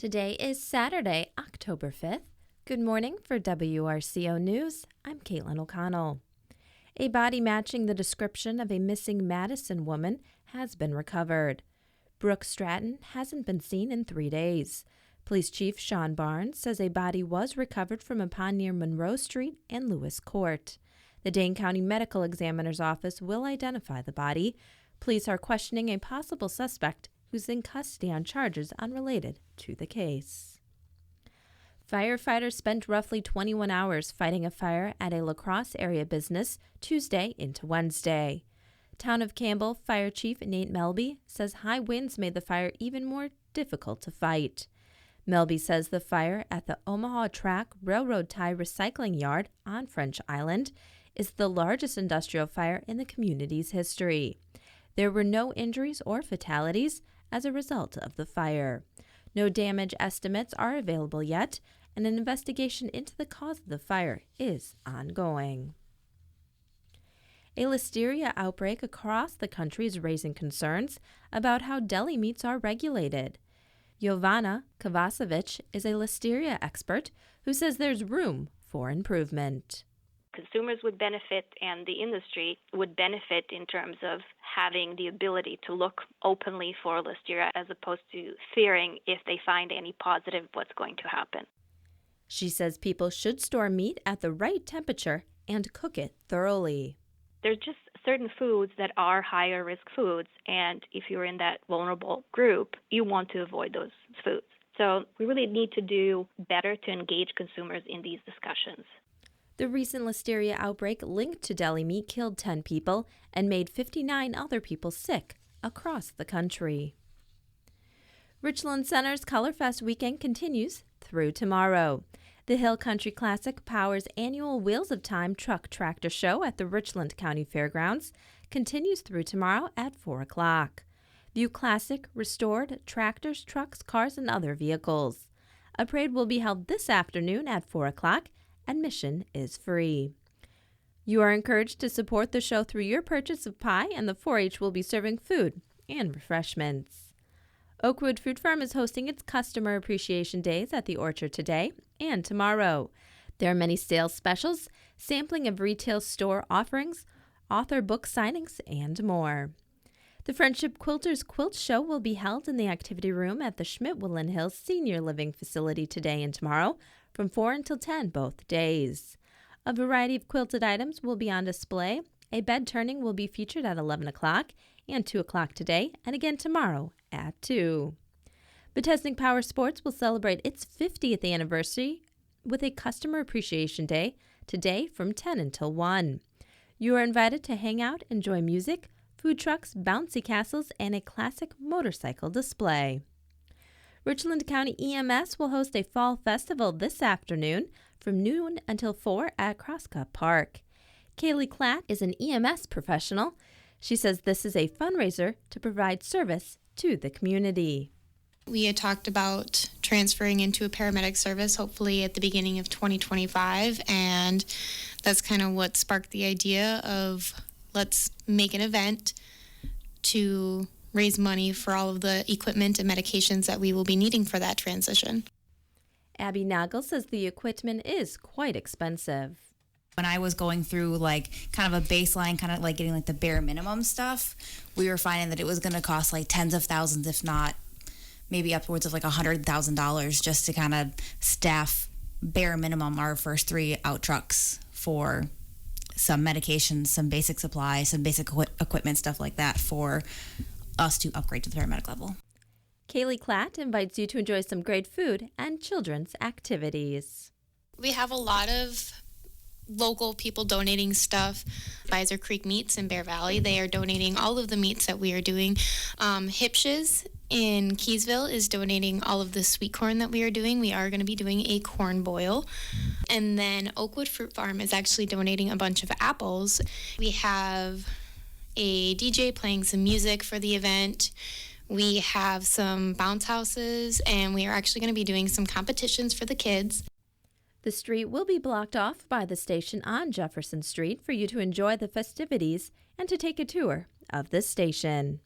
Today is Saturday, October 5th. Good morning for WRCO News. I'm Caitlin O'Connell. A body matching the description of a missing Madison woman has been recovered. Brooke Stratton hasn't been seen in 3 days. Police Chief Sean Barnes says a body was recovered from a pond near Monroe Street and Lewis Court. The Dane County Medical Examiner's Office will identify the body. Police are questioning a possible suspect who's in custody on charges unrelated to the case. Firefighters spent roughly 21 hours fighting a fire at a La Crosse area business Tuesday into Wednesday. Town of Campbell Fire Chief Nate Melby says high winds made the fire even more difficult to fight. Melby says the fire at the Omaha Track Railroad Tie Recycling Yard on French Island is the largest industrial fire in the community's history. There were no injuries or fatalities as a result of the fire. No damage estimates are available yet, and an investigation into the cause of the fire is ongoing. A listeria outbreak across the country is raising concerns about how deli meats are regulated. Jovana Kovacevic is a listeria expert who says there's room for improvement. Consumers would benefit and the industry would benefit in terms of having the ability to look openly for listeria as opposed to fearing if they find any positive what's going to happen. She says people should store meat at the right temperature and cook it thoroughly. There's just certain foods that are higher risk foods, and if you're in that vulnerable group, you want to avoid those foods. So we really need to do better to engage consumers in these discussions. The recent listeria outbreak linked to deli meat killed 10 people and made 59 other people sick across the country. Richland Center's Colorfest weekend continues through tomorrow. The Hill Country Classic Power's annual Wheels of Time truck tractor show at the Richland County Fairgrounds continues through tomorrow at 4 o'clock. View classic, restored tractors, trucks, cars, and other vehicles. A parade will be held this afternoon at 4 o'clock. Admission is free. You are encouraged to support the show through your purchase of pie, and the 4-H will be serving food and refreshments. Oakwood Fruit Farm is hosting its Customer Appreciation Days at the Orchard today and tomorrow. There are many sales specials, sampling of retail store offerings, author book signings, and more. The Friendship Quilters Quilt Show will be held in the activity room at the Schmidt-Woodland Hills Senior Living Facility today and tomorrow from 4 until 10 both days. A variety of quilted items will be on display. A bed turning will be featured at 11 o'clock and 2 o'clock today and again tomorrow at 2. Bethesda Power Sports will celebrate its 50th anniversary with a Customer Appreciation Day today from 10 until 1. You are invited to hang out, enjoy music, food trucks, bouncy castles, and a classic motorcycle display. Richland County EMS will host a fall festival this afternoon from noon until 4 at Crosscup Park. Kaylee Klatt is an EMS professional. She says this is a fundraiser to provide service to the community. We had talked about transferring into a paramedic service, hopefully at the beginning of 2025, and that's kind of what sparked the idea of let's make an event to raise money for all of the equipment and medications that we will be needing for that transition. Abby Nagel says the equipment is quite expensive. When I was going through kind of a baseline, kind of like getting the bare minimum stuff, we were finding that it was going to cost tens of thousands, if not maybe upwards of $100,000 just to kind of staff bare minimum our first 3 out trucks for some medications, some basic supplies, some basic equipment, stuff like that for us to upgrade to the paramedic level. Kaylee Klatt invites you to enjoy some great food and children's activities. We have a lot of local people donating stuff. Visor Creek Meats in Bear Valley, they are donating all of the meats that we are doing. Hipshes in Keysville is donating all of the sweet corn that we are doing. We are going to be doing a corn boil. And then Oakwood Fruit Farm is actually donating a bunch of apples. We have a DJ playing some music for the event. We have some bounce houses, and we are actually going to be doing some competitions for the kids. The street will be blocked off by the station on Jefferson Street for you to enjoy the festivities and to take a tour of the station.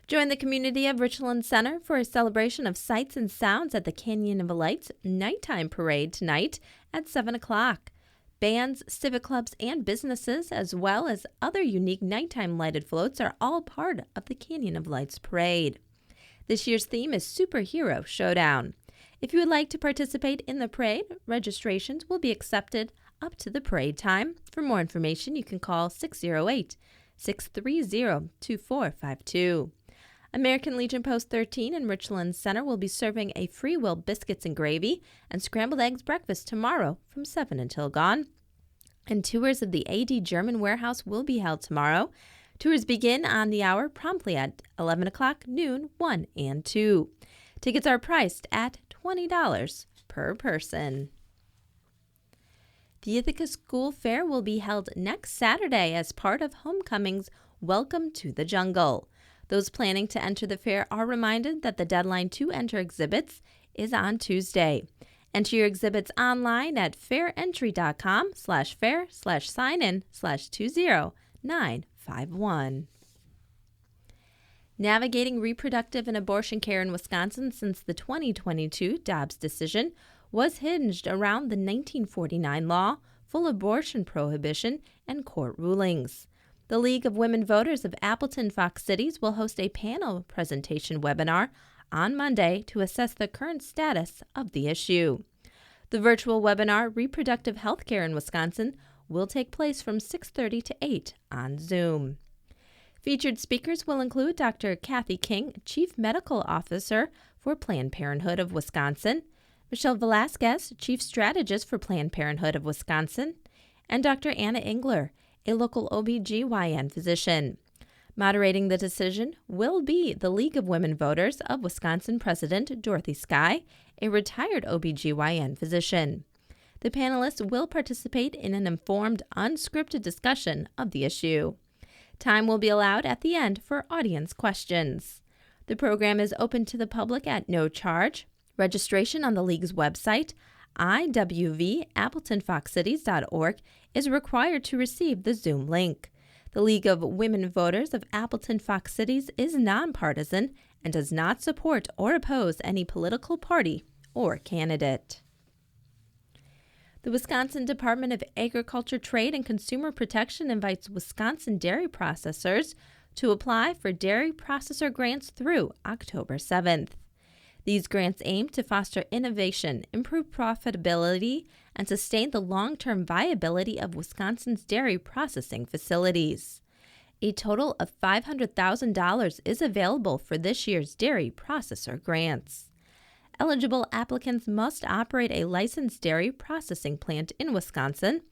Join the community of Richland Center for a celebration of sights and sounds at the Canyon of Lights nighttime parade tonight at 7 o'clock. Bands, civic clubs, and businesses, as well as other unique nighttime lighted floats, are all part of the Canyon of Lights parade. This year's theme is Superhero Showdown. If you would like to participate in the parade, registrations will be accepted up to the parade time. For more information, you can call 608-630-2452. American Legion Post 13 in Richland Center will be serving a free will biscuits and gravy and scrambled eggs breakfast tomorrow from 7 until gone. And tours of the AD German warehouse will be held tomorrow. Tours begin on the hour promptly at 11 o'clock, noon, 1, and 2. Tickets are priced at $20 per person. The Ithaca School Fair will be held next Saturday as part of Homecoming's Welcome to the Jungle. Those planning to enter the fair are reminded that the deadline to enter exhibits is on Tuesday. Enter your exhibits online at fairentry.com/fair/sign-in/20951. Navigating reproductive and abortion care in Wisconsin since the 2022 Dobbs decision was hinged around the 1949 law, full abortion prohibition, and court rulings. The League of Women Voters of Appleton Fox Cities will host a panel presentation webinar on Monday to assess the current status of the issue. The virtual webinar, Reproductive Health Care in Wisconsin, will take place from 6:30 to 8 on Zoom. Featured speakers will include Dr. Kathy King, Chief Medical Officer for Planned Parenthood of Wisconsin, Michelle Velasquez, Chief Strategist for Planned Parenthood of Wisconsin, and Dr. Anna Engler, a local OB/GYN physician. Moderating the decision will be the League of Women Voters of Wisconsin President Dorothy Skye, a retired OB/GYN physician. The panelists will participate in an informed, unscripted discussion of the issue. Time will be allowed at the end for audience questions. The program is open to the public at no charge. Registration on the League's website, iwvappletonfoxcities.org, is required to receive the Zoom link. The League of Women Voters of Appleton Fox Cities is nonpartisan and does not support or oppose any political party or candidate. The Wisconsin Department of Agriculture, Trade, and Consumer Protection invites Wisconsin dairy processors to apply for dairy processor grants through October 7th. These grants aim to foster innovation, improve profitability, and sustain the long-term viability of Wisconsin's dairy processing facilities. A total of $500,000 is available for this year's dairy processor grants. Eligible applicants must operate a licensed dairy processing plant in Wisconsin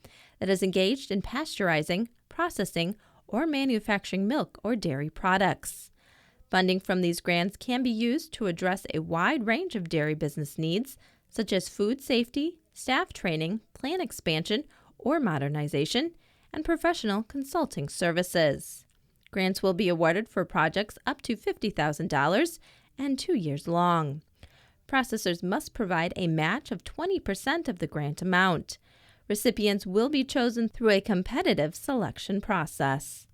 that is engaged in pasteurizing, processing, or manufacturing milk or dairy products. Funding from these grants can be used to address a wide range of dairy business needs, such as food safety, staff training, plant expansion or modernization, and professional consulting services. Grants will be awarded for projects up to $50,000 and 2 years long. Processors must provide a match of 20% of the grant amount. Recipients will be chosen through a competitive selection process.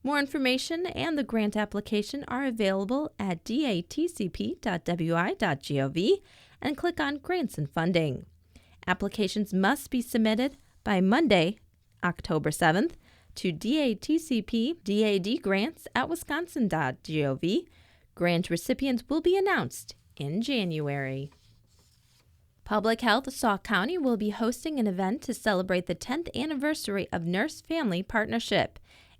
More information and the grant application are available at datcp.wi.gov and click on Grants and Funding. Applications must be submitted by Monday, October 7th to datcp.dadgrants@wisconsin.gov. Grant recipients will be announced in January. Public Health Sauk County will be hosting an event to celebrate the 10th anniversary of Nurse Family Partnership,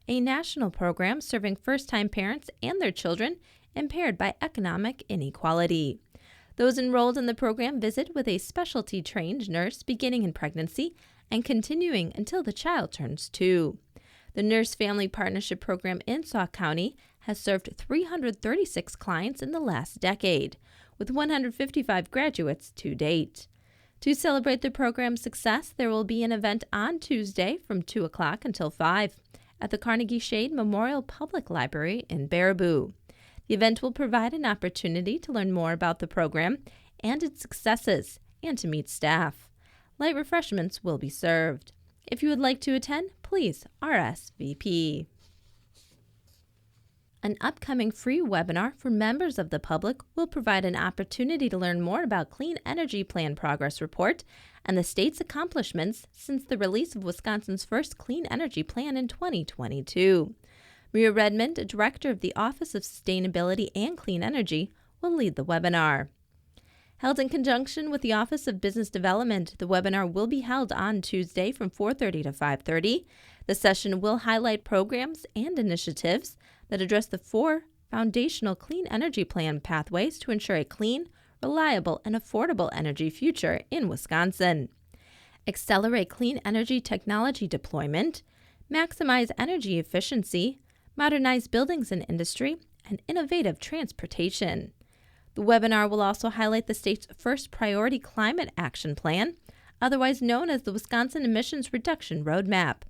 a national program serving first-time parents and their children impaired by economic inequality. Those enrolled in the program visit with a specialty-trained nurse beginning in pregnancy and continuing until the child turns 2. The Nurse Family Partnership Program in Sauk County has served 336 clients in the last decade, with 155 graduates to date. To celebrate the program's success, there will be an event on Tuesday from 2 o'clock until 5 at the Carnegie Shade Memorial Public Library in Baraboo. The event will provide an opportunity to learn more about the program and its successes and to meet staff. Light refreshments will be served. If you would like to attend, please RSVP. An upcoming free webinar for members of the public will provide an opportunity to learn more about Clean Energy Plan Progress Report and the state's accomplishments since the release of Wisconsin's first Clean Energy Plan in 2022. Maria Redmond, Director of the Office of Sustainability and Clean Energy, will lead the webinar. Held in conjunction with the Office of Business Development, the webinar will be held on Tuesday from 4:30 to 5:30. The session will highlight programs and initiatives that address the 4 foundational clean energy plan pathways to ensure a clean, reliable, and affordable energy future in Wisconsin. Accelerate clean energy technology deployment, maximize energy efficiency, modernize buildings and industry, and innovative transportation. The webinar will also highlight the state's first priority climate action plan, otherwise known as the Wisconsin Emissions Reduction Roadmap.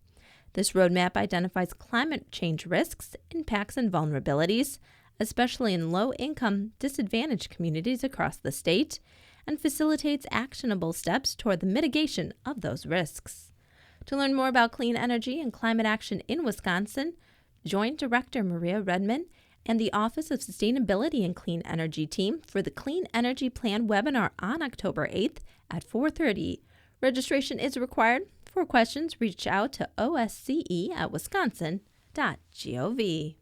This roadmap identifies climate change risks, impacts, and vulnerabilities, especially in low-income, disadvantaged communities across the state, and facilitates actionable steps toward the mitigation of those risks. To learn more about clean energy and climate action in Wisconsin, join Director Maria Redmond and the Office of Sustainability and Clean Energy team for the Clean Energy Plan webinar on October 8th at 4:30. Registration is required. For questions, reach out to osce@wisconsin.gov.